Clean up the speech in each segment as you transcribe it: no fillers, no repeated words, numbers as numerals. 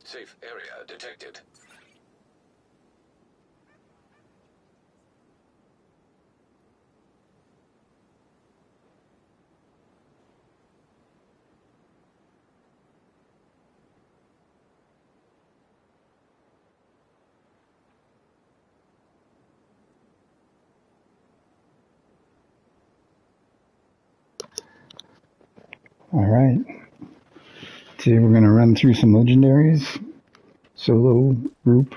Safe area detected. Alright, today we're going to run through some legendaries, solo, group,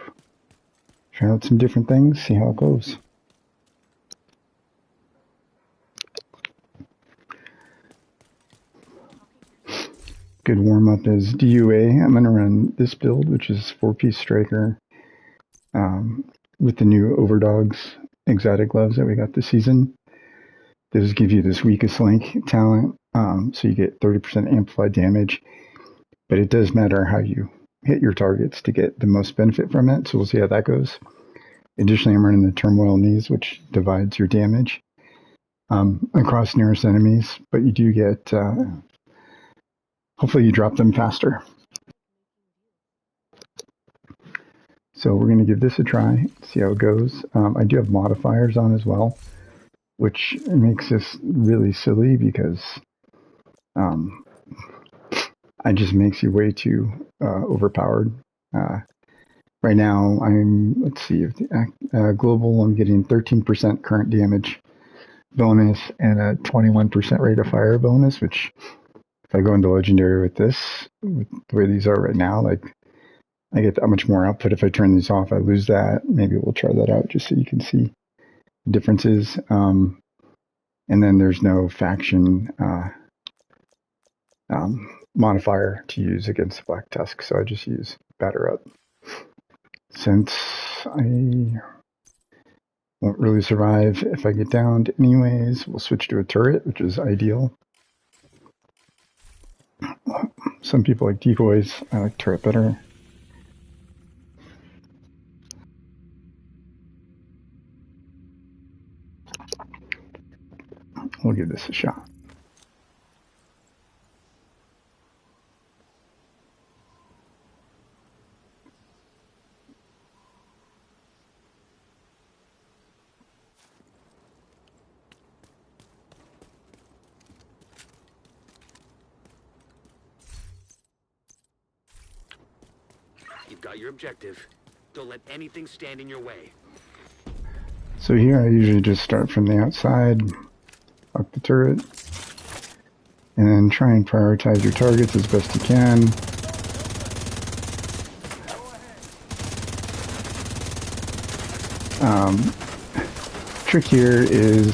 try out some different things, see how it goes. Good warm-up is DUA. I'm going to run this build, which is 4-piece striker, with the new Overdogs exotic gloves that we got this season. Those give you this weakest link talent, so you get 30% amplified damage, but it does matter how you hit your targets to get the most benefit from it, so we'll see how that goes. Additionally, I'm running the Turmoil Knees, which divides your damage across nearest enemies, but you do get, hopefully you drop them faster. So we're going to give this a try, see how it goes. I do have modifiers on as well, which makes this really silly because it just makes you way too overpowered. Right now, let's see, global, I'm getting 13% current damage bonus and a 21% rate of fire bonus, which if I go into legendary with this, with the way these are right now, like I get that much more output. If I turn these off, I lose that. Maybe we'll try that out just so you can see the differences. And then there's no faction modifier to use against Black Tusk, so I just use Batter Up. Since I won't really survive if I get downed anyways, we'll switch to a turret, which is ideal. Some people like decoys. I like turret better. We'll give this a shot. You've got your objective. Don't let anything stand in your way. So here I usually just start from the outside, up the turret, and then try and prioritize your targets as best you can. Trick here is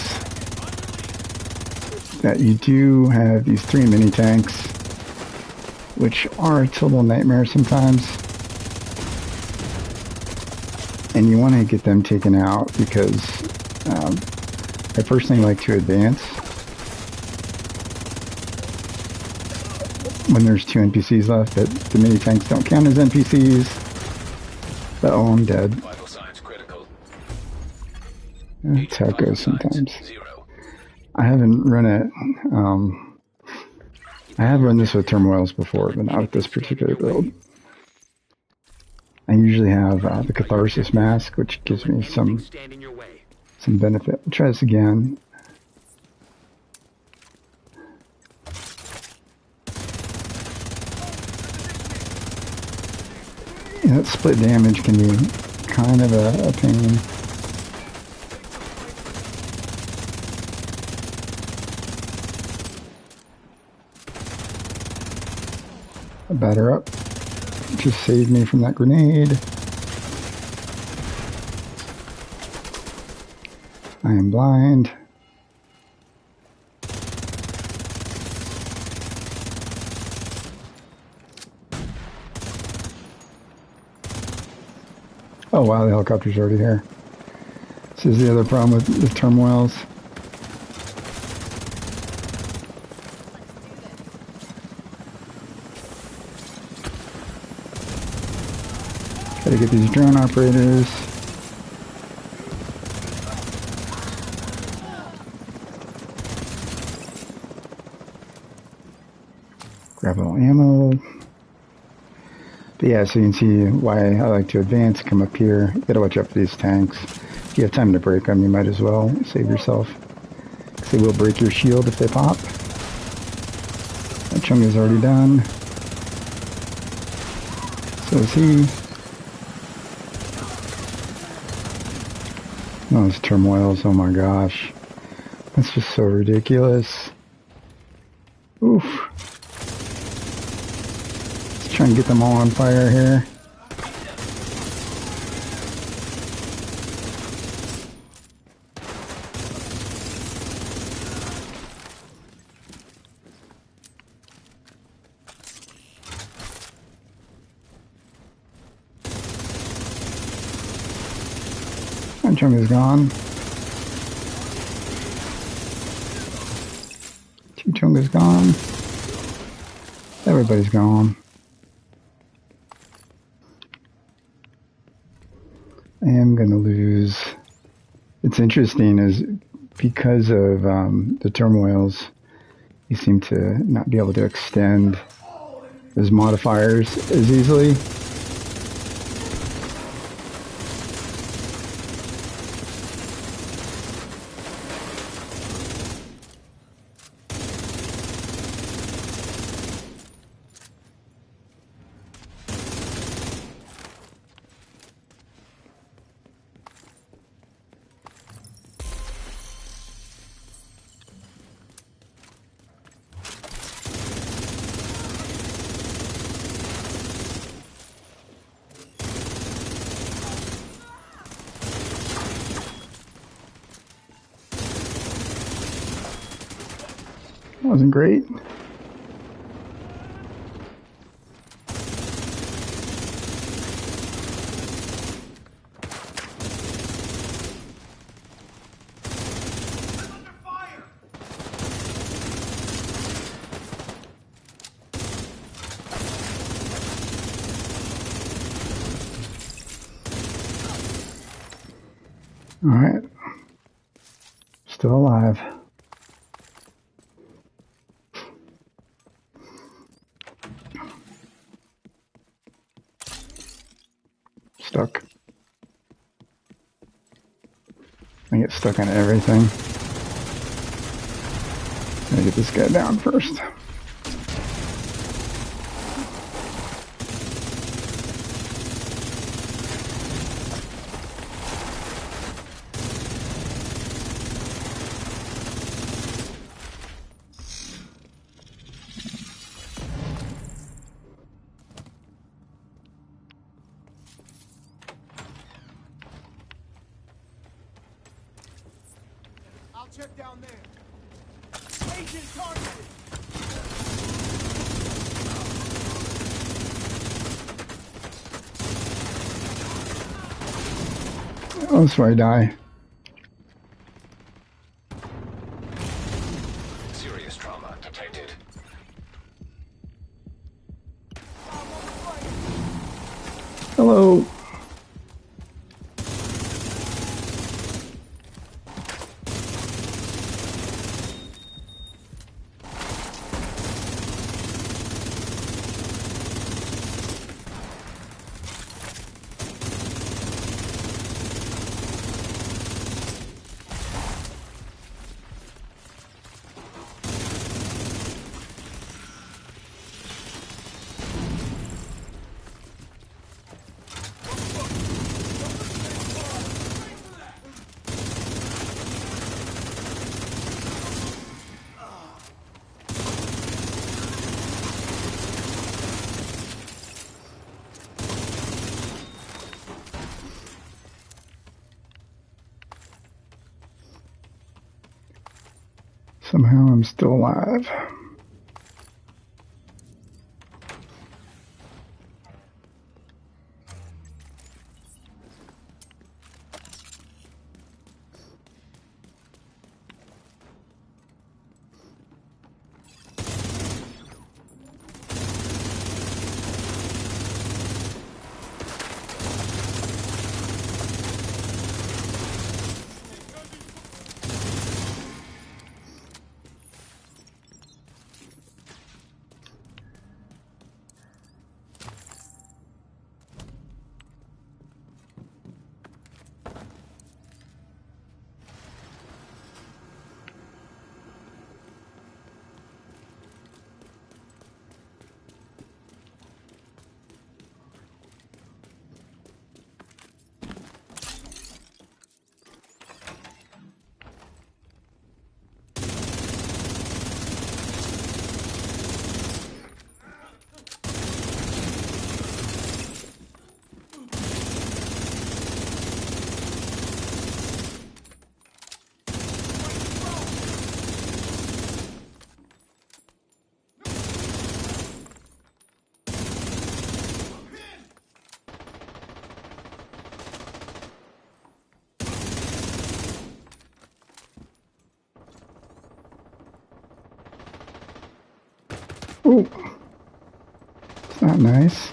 that you do have these 3 mini tanks, which are a total nightmare sometimes. And you want to get them taken out because I personally like to advance when there's 2 NPCs left, but the mini tanks don't count as NPCs. But oh, I'm dead. Vital signs critical. That's how it goes sometimes. I haven't run it. I have run this with turmoils before, but not with this particular build. I usually have the Catharsis Mask, which gives me some benefit. I'll try this again. Yeah, that split damage can be kind of a pain. Batter Up. Just saved me from that grenade. I am blind. Oh wow, the helicopter's already here. This is the other problem with turmoils. Gotta get these drone operators. Grab a little ammo. But yeah, so you can see why I like to advance, come up here. You gotta watch out for these tanks. If you have time to break them, you might as well save yourself. Because they will break your shield if they pop. That chung is already done. So is he. Those turmoils, oh my gosh. That's just so ridiculous. Oof. Let's try and get them all on fire here. One chunk is gone. Two chunk is gone. Everybody's gone. I am going to lose. It's interesting is because of the turmoils, you seem to not be able to extend those modifiers as easily. Wasn't great. All right. Still alive. Stuck. I get stuck on everything. Gotta get this guy down first. I'll check down there. Agent targeted. Oh, that's where I die. Serious trauma detected. Hello. Somehow I'm still alive. Oh, it's not nice.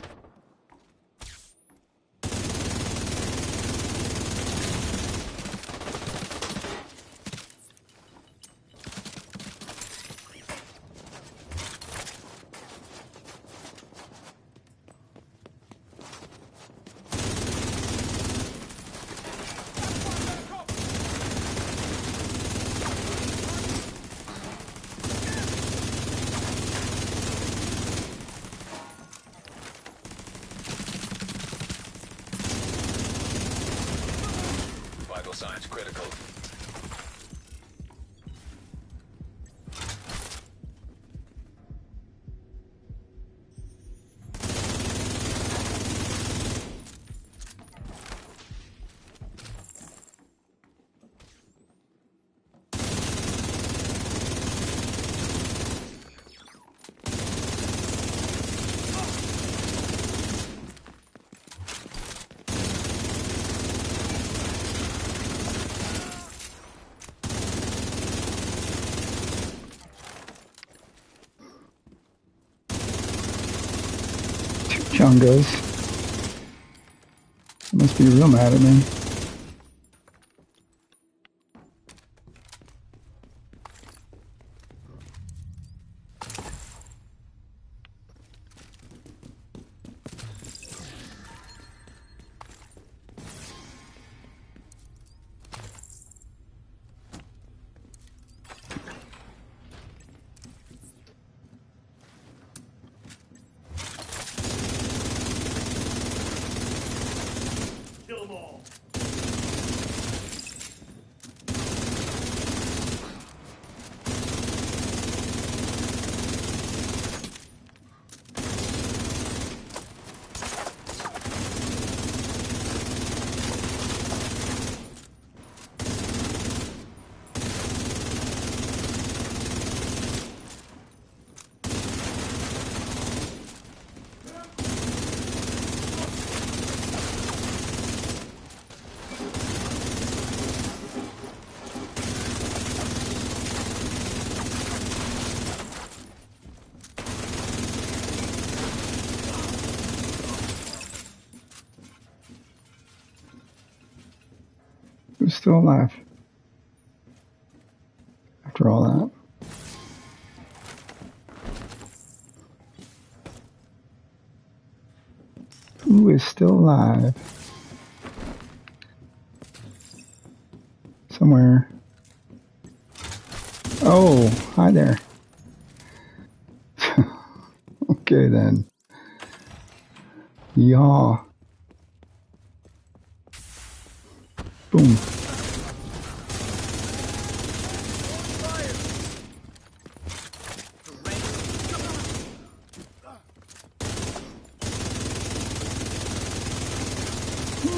Vital signs critical. Chungos. Must be real mad at me. Kill them all. Who's still alive? After all that. Who is still alive? Somewhere. Oh, hi there. Okay then. Yaw. Boom.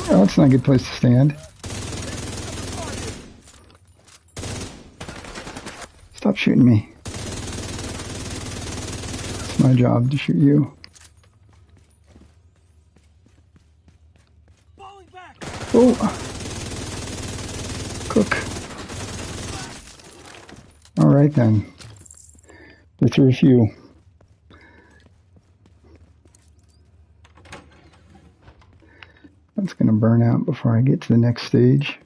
Oh, that's not a good place to stand. Stop shooting me. It's my job to shoot you. Falling back. Oh! Cook. Alright then. We're through a few. That's going to burn out before I get to the next stage.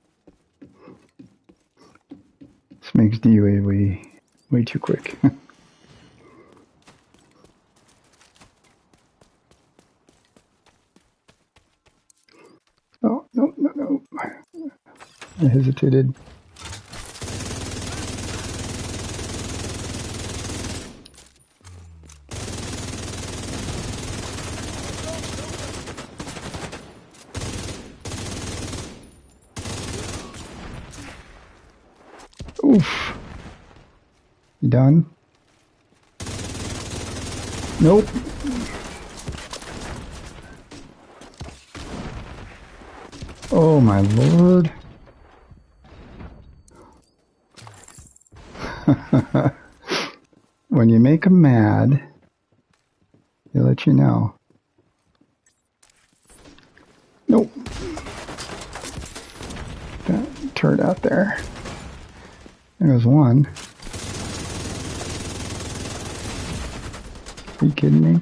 This makes DUA way too quick. Oh, no, no, no. I hesitated. Oof. You done? Nope. Oh my lord. When you make them mad, they let you know. Nope. That turd out there. There goes one. Are you kidding me?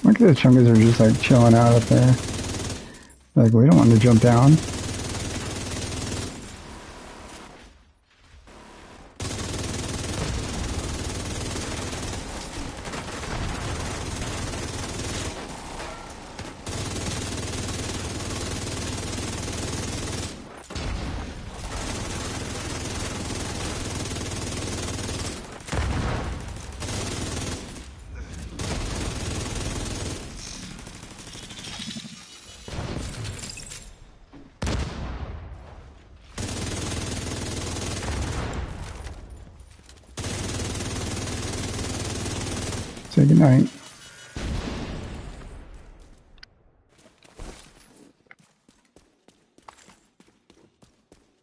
Look at the chunkas are just like chilling out up there. Like, we don't want to jump down. Say goodnight.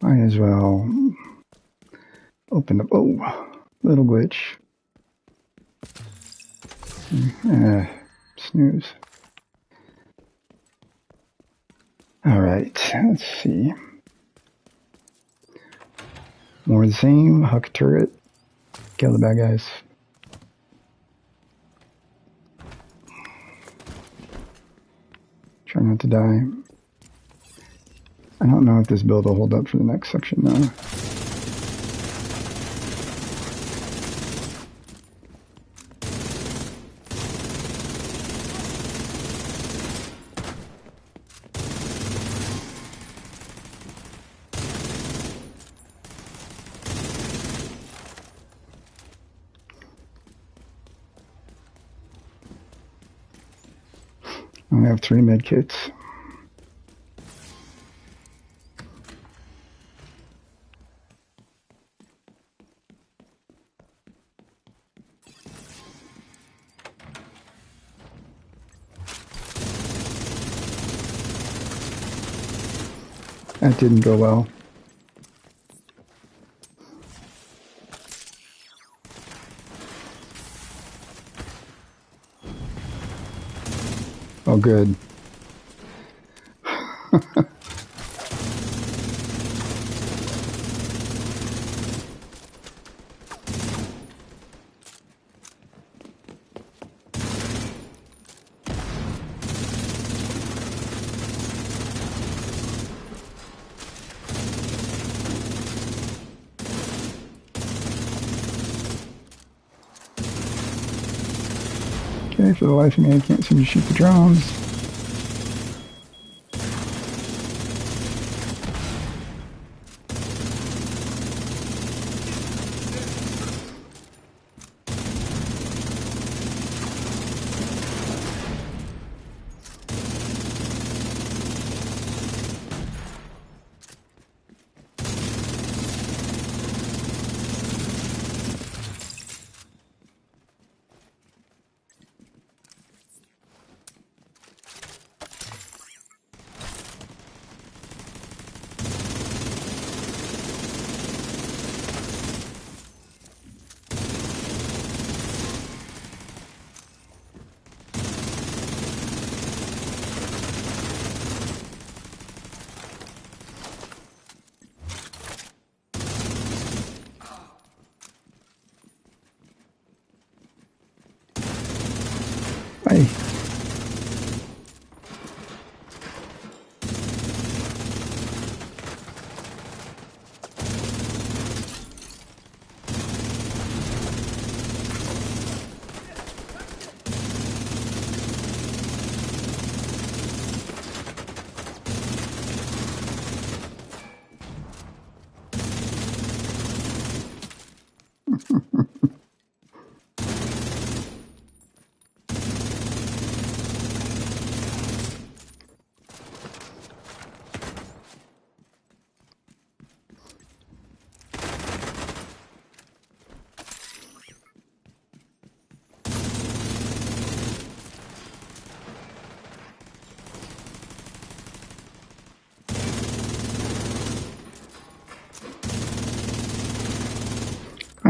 Might as well open up. Oh, little glitch. Snooze. Alright, let's see. More of the same. Huck turret. Kill the bad guys. Try not to die. I don't know if this build will hold up for the next section though. I only have 3 med kits. That didn't go well. Oh, good. Okay, for the life of me, I can't seem to shoot the drones. Bye.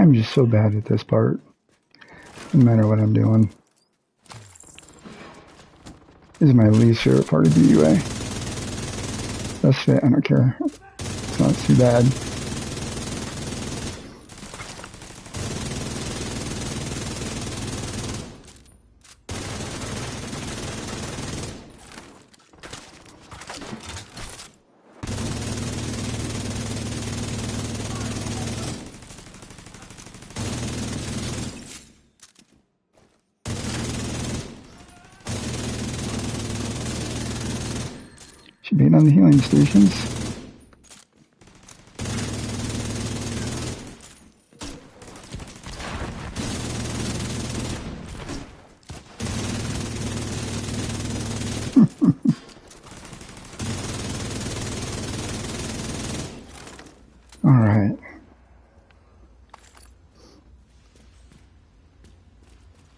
I'm just so bad at this part. No matter what I'm doing. This is my least favorite part of the UA. That's it, I don't care. It's not too bad. Should be on the healing stations. All right.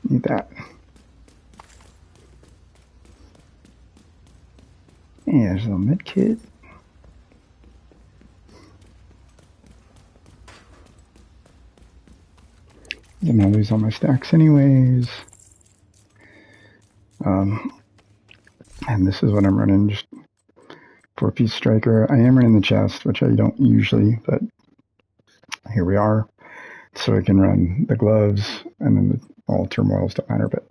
Need that. Yeah, there's a little med kit. I'm gonna lose all my stacks anyways. And this is what I'm running, just 4-piece striker. I am running the chest, which I don't usually, but here we are. So I can run the gloves, and then all turmoils don't matter, but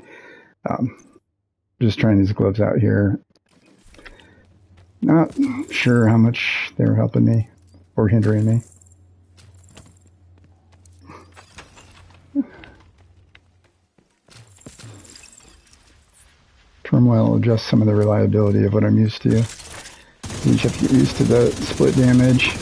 just trying these gloves out here. Not sure how much they were helping me or hindering me. Turmoil will adjust some of the reliability of what I'm used to. You just have to get used to the split damage.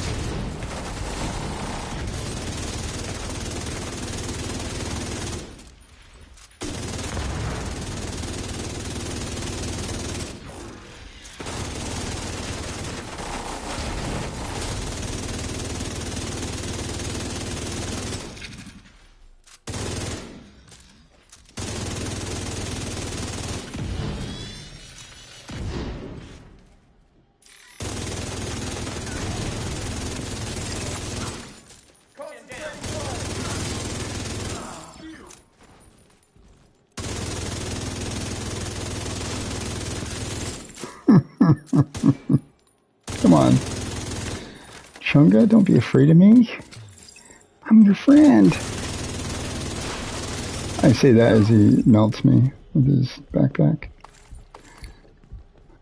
Come on. Chunga, don't be afraid of me. I'm your friend. I say that as he melts me with his backpack.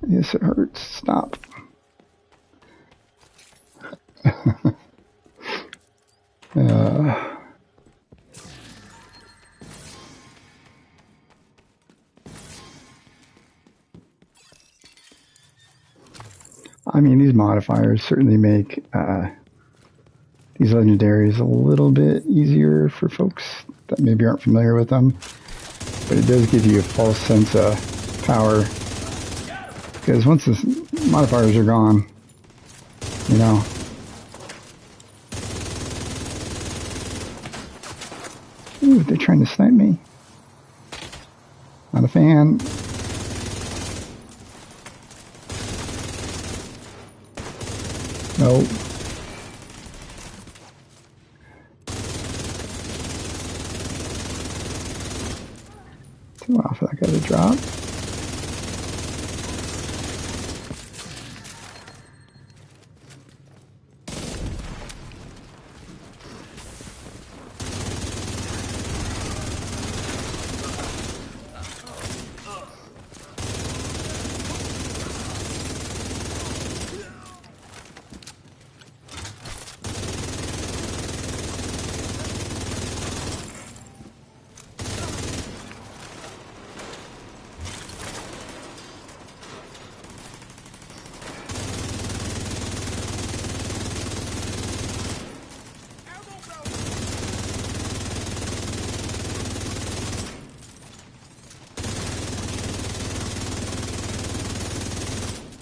Yes, it hurts. Stop. I mean, these modifiers certainly make these legendaries a little bit easier for folks that maybe aren't familiar with them. But it does give you a false sense of power. Because once the modifiers are gone, you know. Ooh, they're trying to snipe me. Not a fan. Nope. Too off that guy to drop.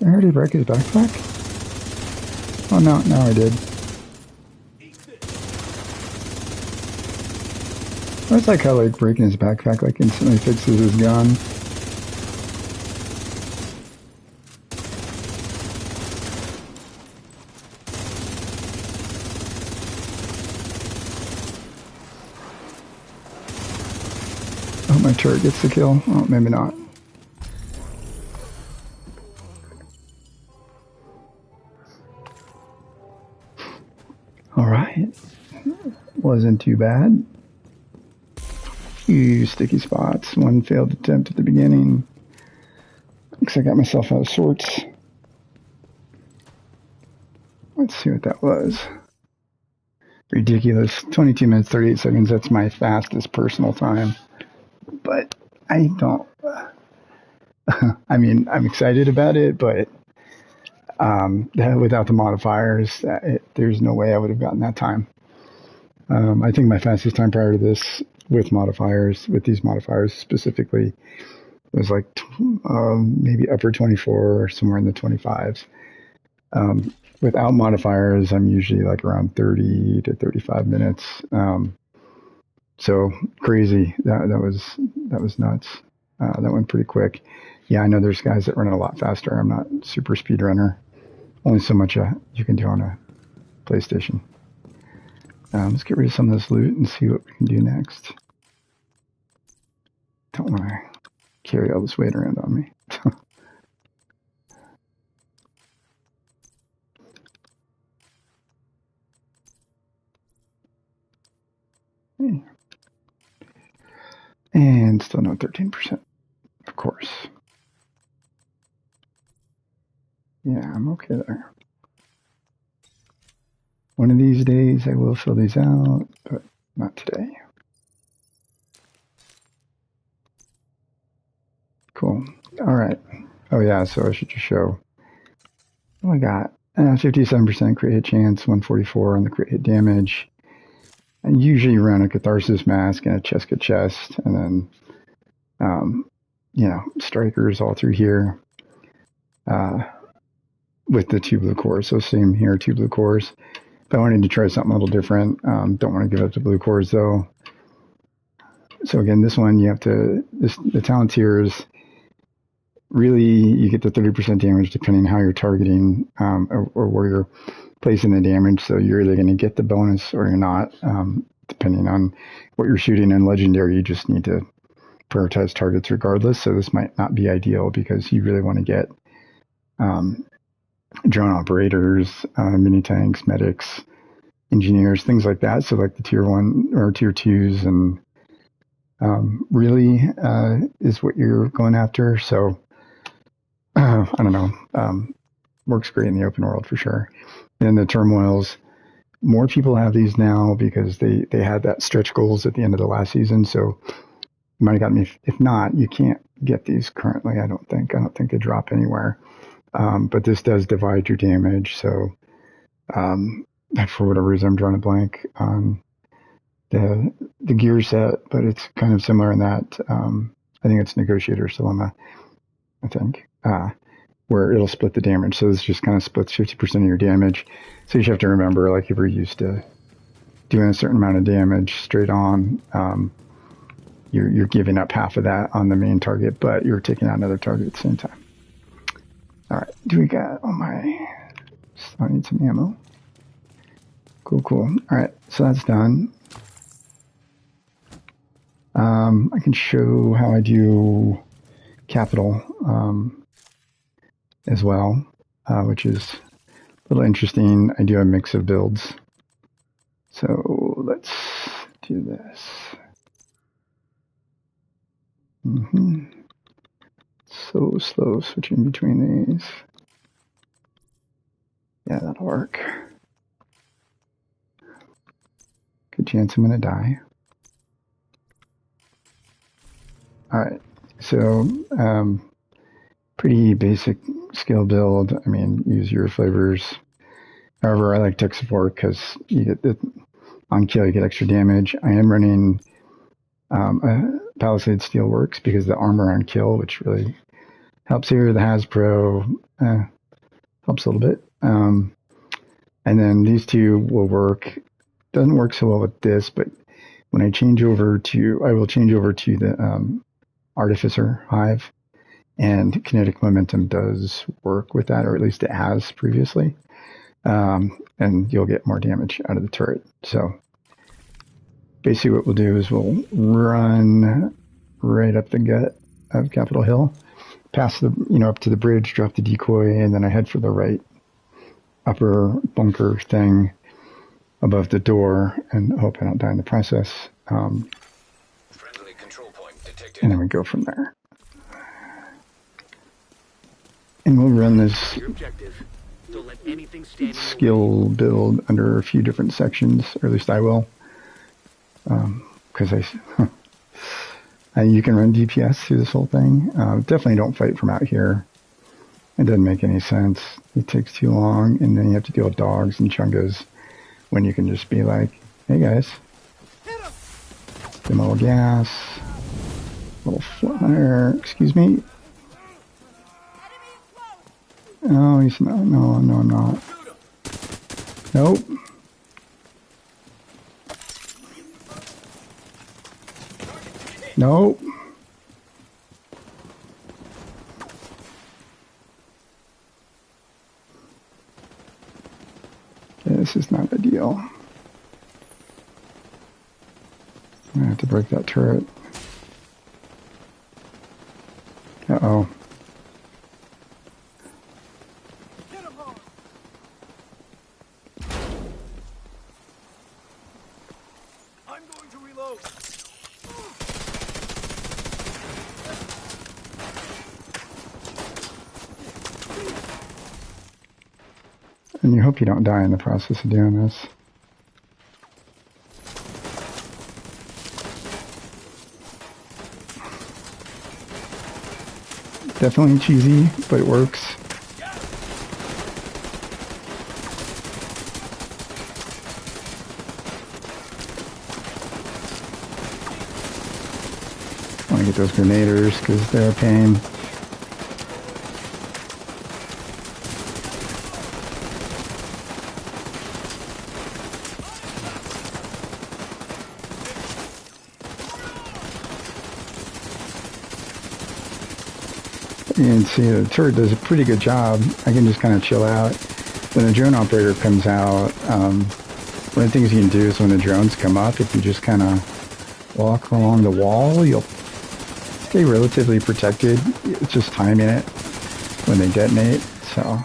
I already break his backpack? Oh no, now I did. I just like how like breaking his backpack like instantly fixes his gun. my turret gets the kill. Oh, maybe not. Alright. Wasn't too bad. Few sticky spots. One failed attempt at the beginning. Looks like I got myself out of sorts. Let's see what that was. Ridiculous. 22 minutes, 38 seconds. That's my fastest personal time. But I don't... I mean, I'm excited about it, but without the modifiers, there's no way I would have gotten that time. I think my fastest time prior to this, with these modifiers specifically, was like maybe upper 24 or somewhere in the 25s. Without modifiers, I'm usually like around 30 to 35 minutes. So crazy. That was nuts. That went pretty quick. Yeah, I know there's guys that run it a lot faster. I'm not a super speed runner. Only so much you can do on a PlayStation. Let's get rid of some of this loot and see what we can do next. Don't want to carry all this weight around on me. And still no 13%, of course. Yeah, I'm okay there. One of these days I will fill these out, but not today. Cool. All right. Oh yeah, so I should just show what I got. 57% crit hit chance, 144 on the crit hit damage. I usually run a Catharsis Mask and a Cheska Chest, and then, strikers all through here with the 2 blue cores. So same here, 2 blue cores. If I wanted to try something a little different, don't want to give up the blue cores though. So again, this one you have to, the Talontiers, really you get the 30% damage depending on how you're targeting or where you're placing the damage. So you're either going to get the bonus or you're not, depending on what you're shooting. In Legendary, you just need to prioritize targets regardless. So this might not be ideal because you really want to get drone operators, mini tanks, medics, engineers, things like that. So like the tier 1 or tier 2s and really is what you're going after. So I don't know. Works great in the open world for sure. And the turmoils, more people have these now because they had that stretch goals at the end of the last season. So you might have gotten me. If not, you can't get these currently. I don't think they drop anywhere. But this does divide your damage. So for whatever reason, I'm drawing a blank on the gear set, but it's kind of similar in that I think it's Negotiator's Dilemma. I think. Where it'll split the damage. So this just kind of splits 50% of your damage. So you have to remember, like if you're used to doing a certain amount of damage straight on, you're giving up half of that on the main target, but you're taking out another target at the same time. All right, do we got, I need some ammo. Cool. All right, so that's done. I can show how I do capital, as well, which is a little interesting. I do a mix of builds. So let's do this. So slow switching between these. Yeah, that'll work. Good chance I'm gonna die. Alright, so pretty basic skill build. I mean, use your flavors. However, I like tech support because you get on kill, you get extra damage. I am running a Palisade Steelworks because the armor on kill, which really helps here. The Hasbro helps a little bit. And then these two will work. Doesn't work so well with this, but when I will change over to the Artificer Hive. And kinetic momentum does work with that, or at least it has previously. And you'll get more damage out of the turret. So basically what we'll do is we'll run right up the gut of Capitol Hill. Past the, up to the bridge, drop the decoy, and then I head for the right upper bunker thing above the door and hope I don't die in the process. Friendly control point detected. And then we go from there. And we'll run this Your objective. Don't let anything stand in your way. skill build under a few different sections, or at least I will. Because you can run DPS through this whole thing. Definitely don't fight from out here. It doesn't make any sense. It takes too long, and then you have to deal with dogs and chungas when you can just be like, hey guys, give them a little gas, a little flyer, excuse me. No, he's not. No, I'm not. Nope. Nope. Okay, this is not ideal. I'm gonna have to break that turret. Uh-oh. I'm going to reload. And you hope you don't die in the process of doing this. Definitely cheesy, but it works. I want to get those grenaders because they're a pain. And see, the turret does a pretty good job. I can just kind of chill out. When the drone operator comes out, one of the things you can do is when the drones come up, if you just kind of walk along the wall, you'll stay relatively protected. It's just timing it when they detonate, so.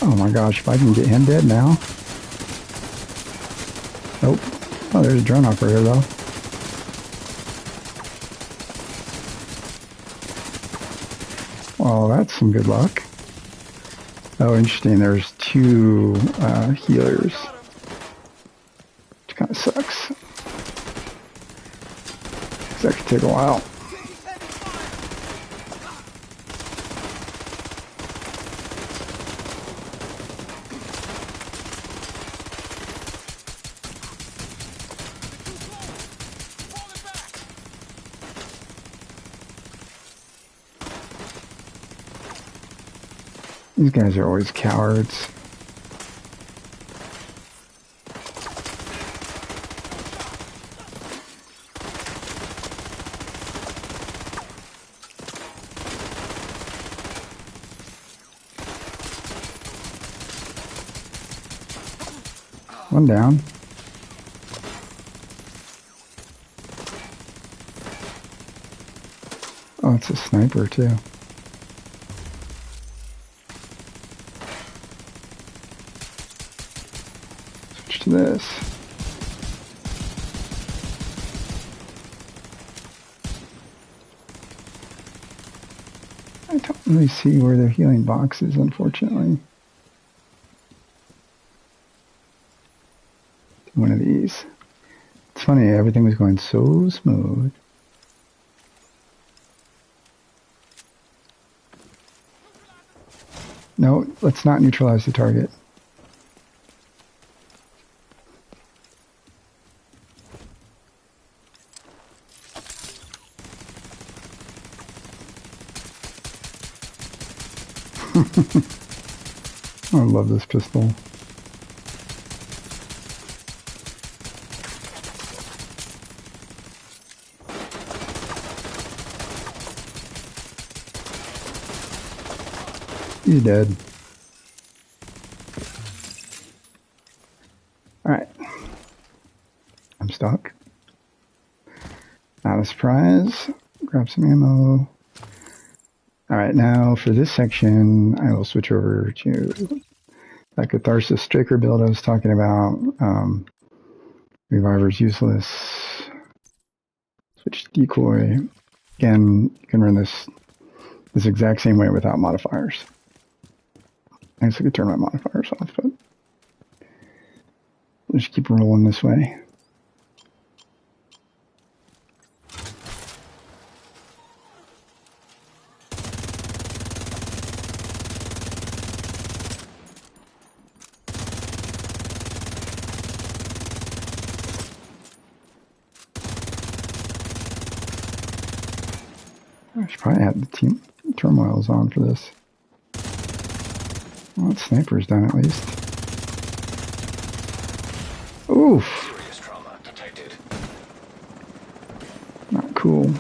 Oh my gosh, if I can get him dead now. Nope. Oh, there's a drone operator though. Well, that's some good luck. Oh, interesting. There's two healers. Which kind of sucks. 'Cause that could take a while. These guys are always cowards. One down. Oh, it's a sniper too. Switch to this. I don't really see where their healing box is, unfortunately. One of these. It's funny, everything was going so smooth. No, let's not neutralize the target. I love this pistol. He's dead. stuck. Not a surprise. Grab some ammo. Alright, now for this section, I will switch over to that Catharsis Striker build I was talking about. Reviver's useless. Switch to Decoy. Again, you can run this exact same way without modifiers. I guess I could turn my modifiers off, but we'll just keep rolling this way. I should probably have the team turmoils on for this. Well, that sniper's done at least. Oof! Serious trauma detected. Not cool.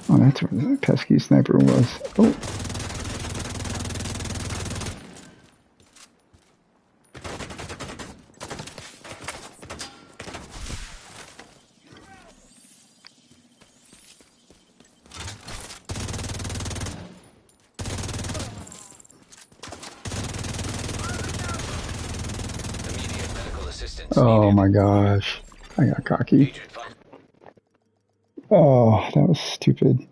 Oh, that's where the pesky sniper was. Oh. Immediate medical assistance Oh needed. my gosh. I got cocky. Agent found. Oh, that was stupid.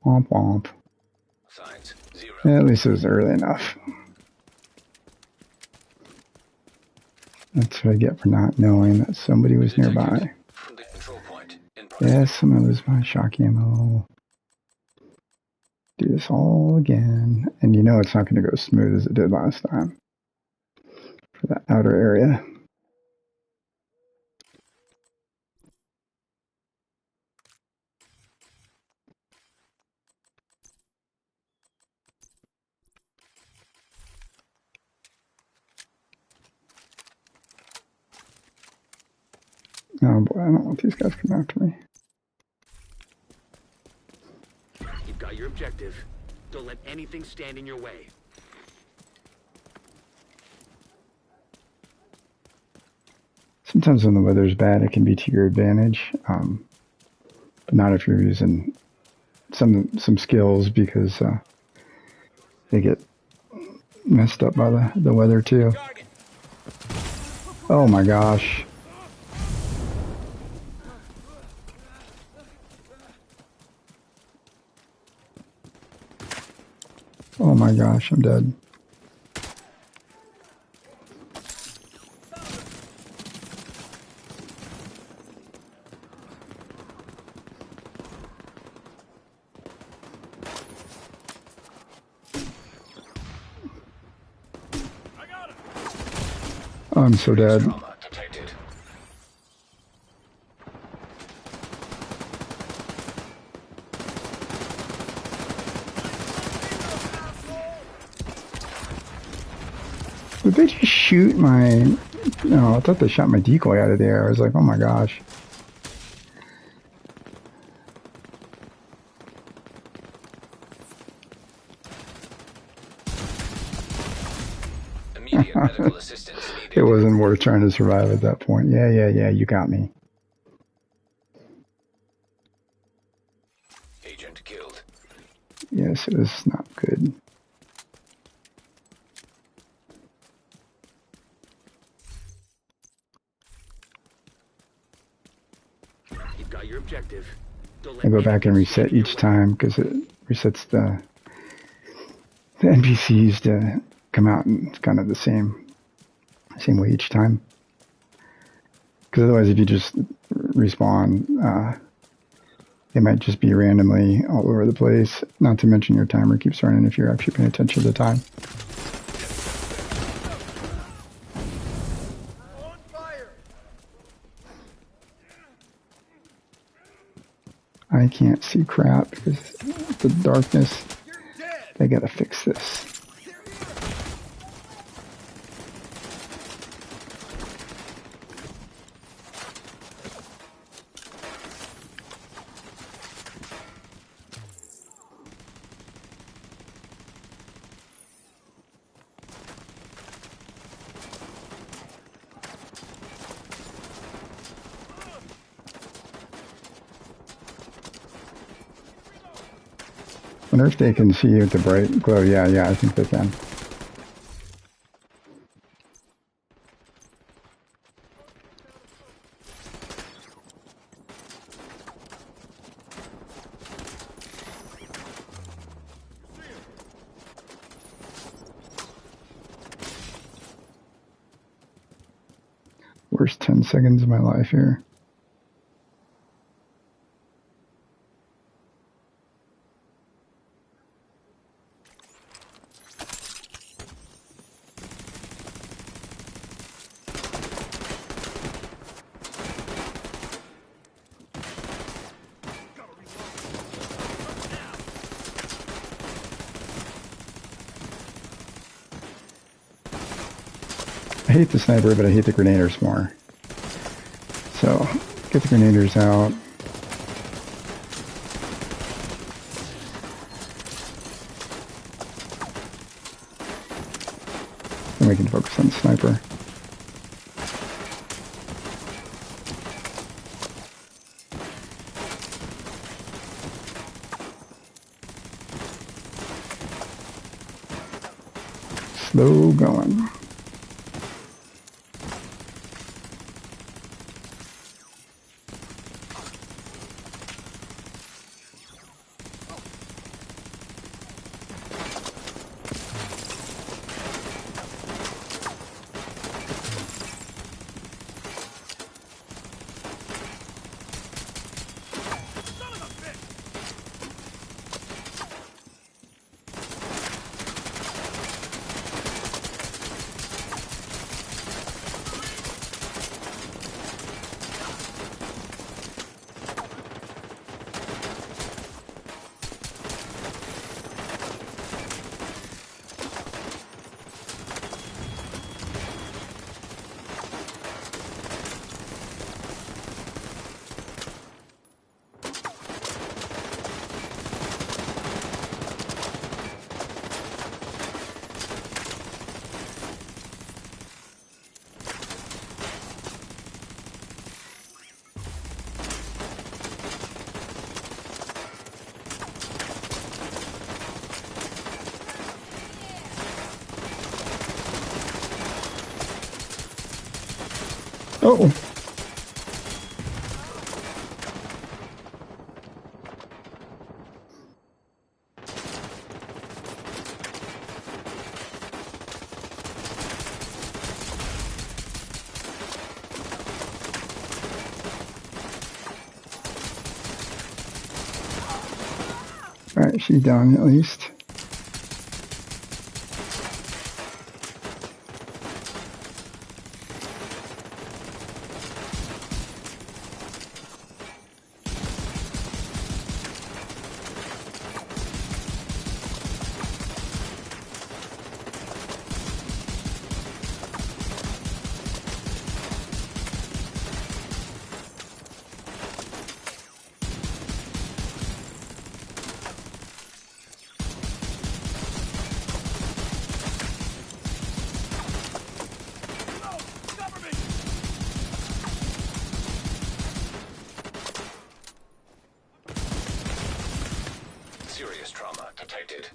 Womp womp. Signs 0. Yeah, at least it was early enough. That's what I get for not knowing that somebody was nearby. Friendly control point in proximity. Yes, I'm gonna lose my shock ammo. Do this all again. And you know it's not gonna go as smooth as it did last time. For that outer area. Oh boy, I don't want these guys coming after me. You've got your objective. Don't let anything stand in your way. Sometimes when the weather's bad, it can be to your advantage, but not if you're using some skills because they get messed up by the weather too. Oh my gosh. Oh my gosh, I'm dead. I'm so dead. Trauma detected. Did they just shoot my... No, I thought they shot my decoy out of the air. I was like, oh my gosh. Immediate medical assistance needed. It wasn't worth trying to survive at that point. Yeah, you got me. Agent killed. Yes, it was not good. You've got your objective. Don't let I go back and anything stand reset in your each way. time because it resets the NPCs to come out and it's kind of the same way each time. Because otherwise, if you just respawn, they might just be randomly all over the place. Not to mention your timer keeps running if you're actually paying attention to the time. I can't see crap because the darkness. You're dead. I gotta fix this. They're here. Wonder if they can see you with the bright glow. Yeah, I think they can. Worst 10 seconds of my life here. I hate the sniper, but I hate the grenaders more. So, get the grenaders out. Then we can focus on the sniper. Slow going. Oh! Alright, she's down at least. Serious trauma detected.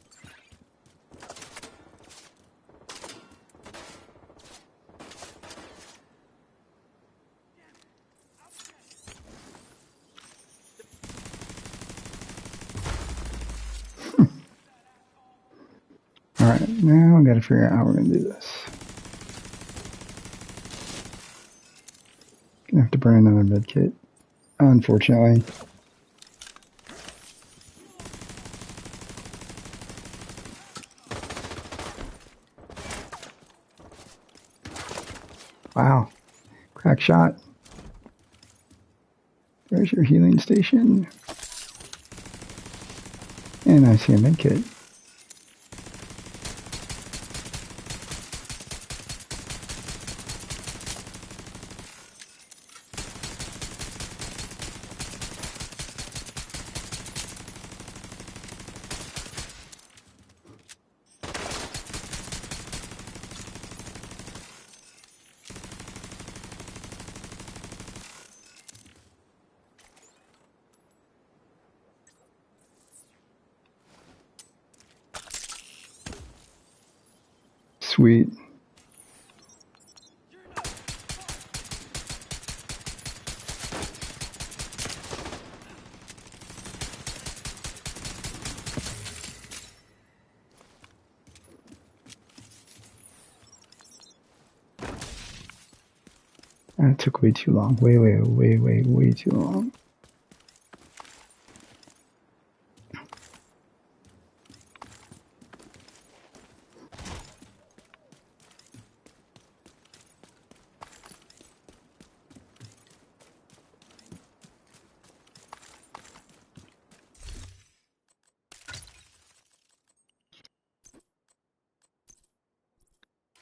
Alright, now I gotta figure out how we're gonna do this. Gonna have to burn another med kit, unfortunately. Wow, crack shot. There's your healing station. And I see a med kit. Sweet. That took way too long. Way too long.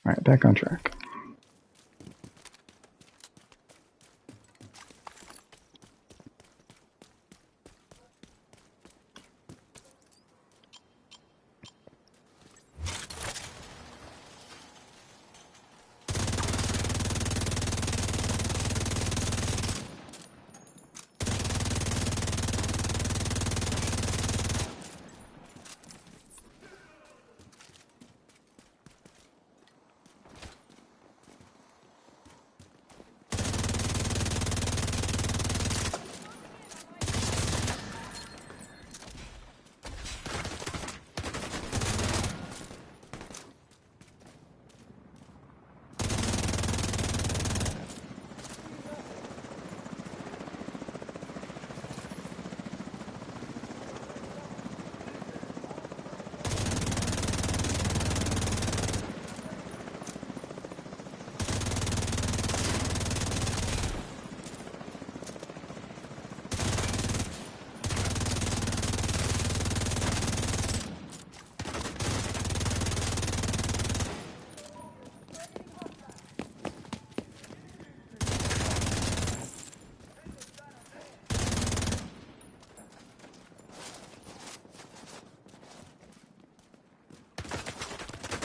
Alright, back on track.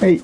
Hey!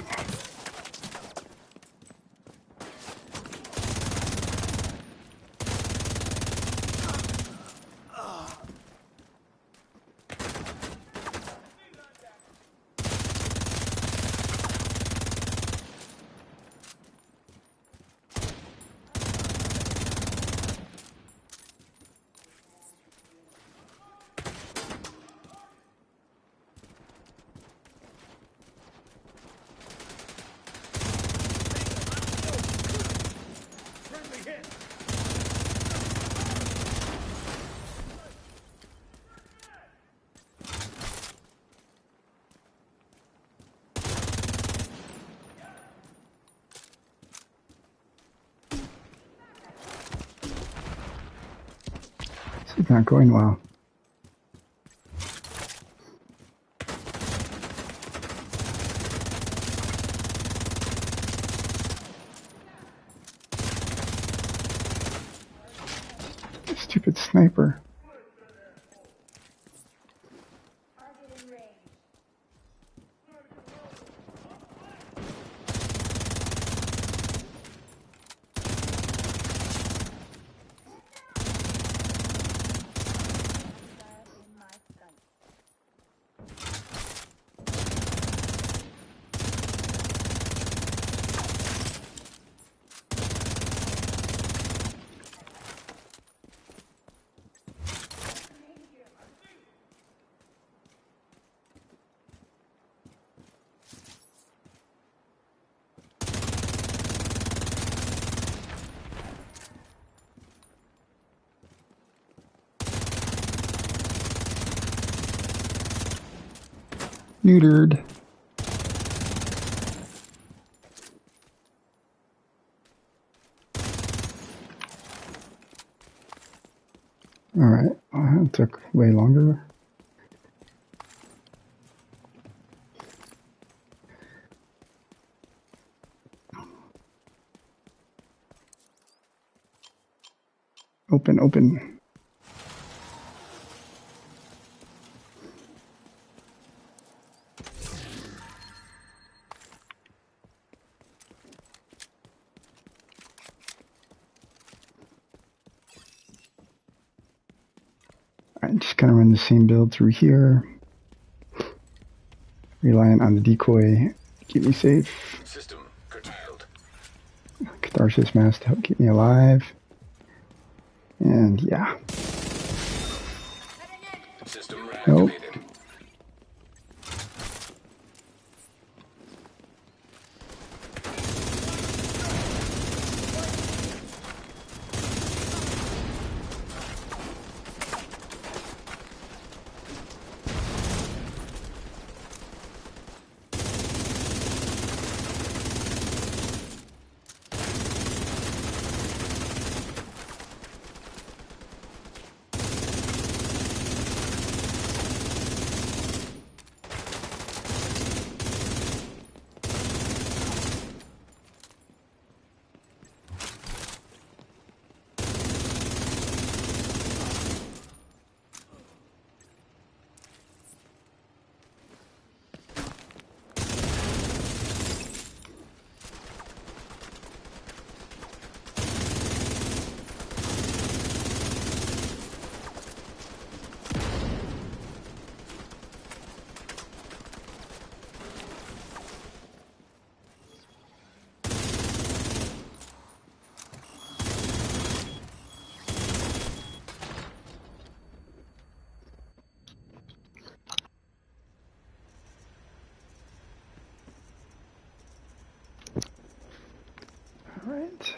This is not going well. Stupid sniper. Neutered. Alright, it took way longer. Open, open. Alright, just kind of run the same build through here. Reliant on the decoy to keep me safe. System curtailed. Catharsis mask to help keep me alive. And yeah. System Nope. reactivated. Alright.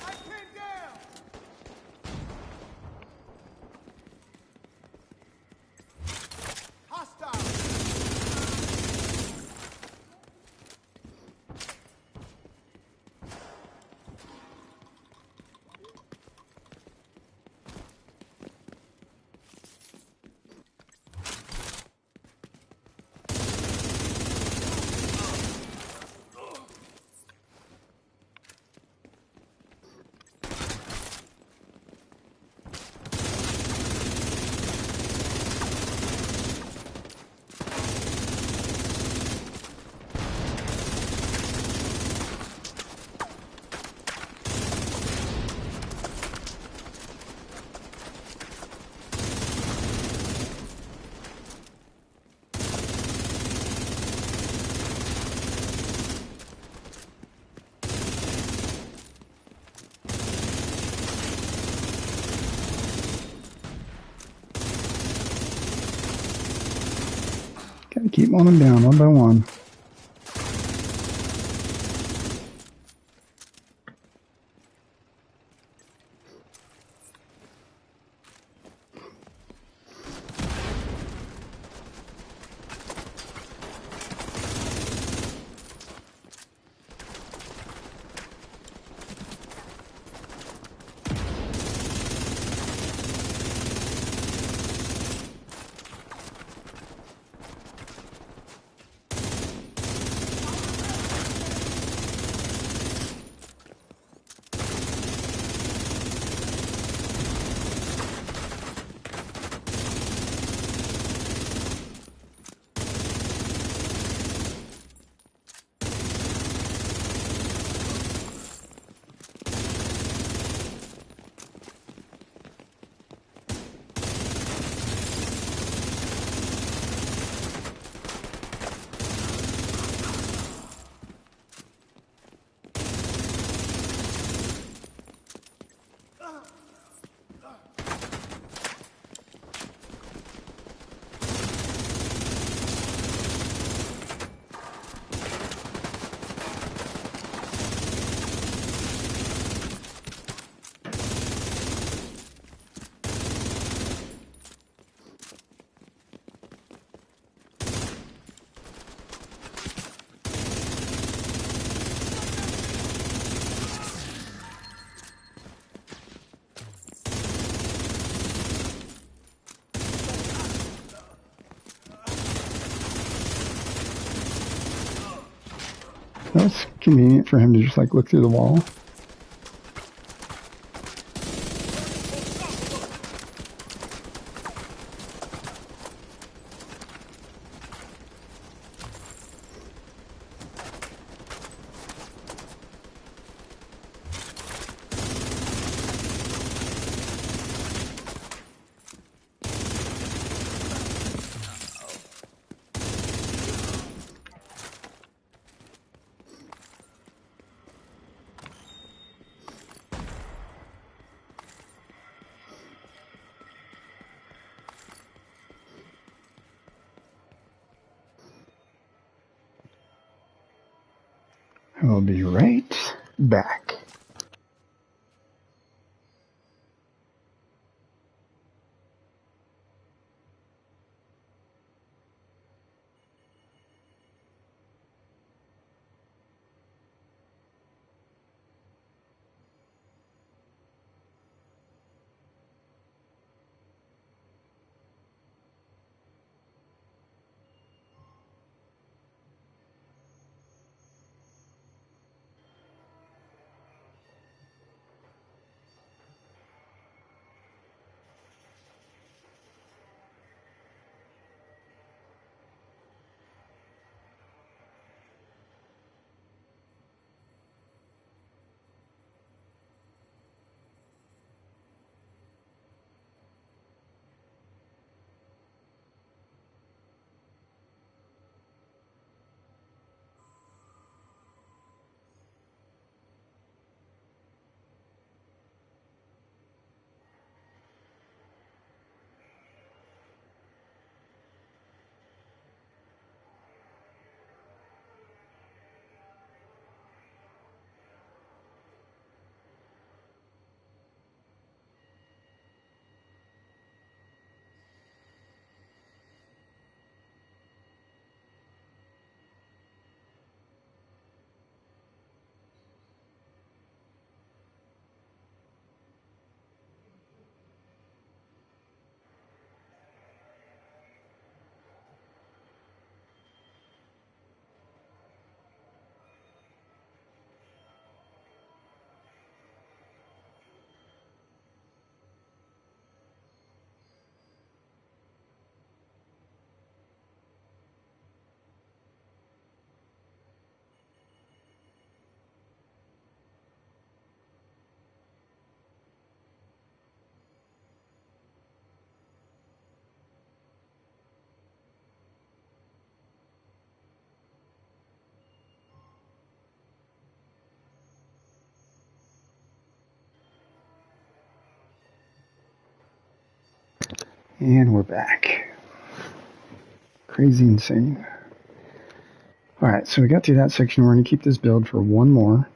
I came down! Hostile! Gotta keep mowing them down one by one. That was convenient for him to just like look through the wall. I'll be right back. And we're back. Crazy insane. Alright, so we got through that section. We're going to keep this build for one more.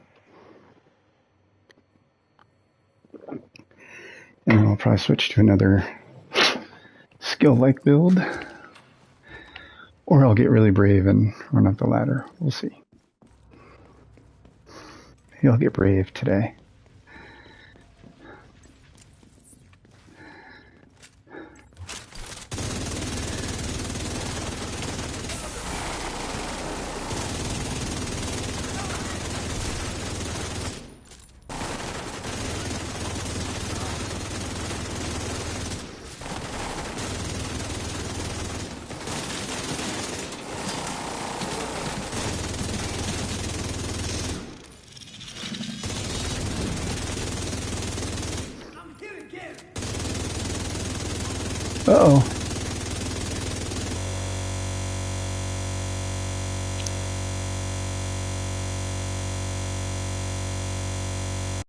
And then I'll probably switch to another skill-like build. Or I'll get really brave and run up the ladder. We'll see. Maybe I'll get brave today. Uh-oh.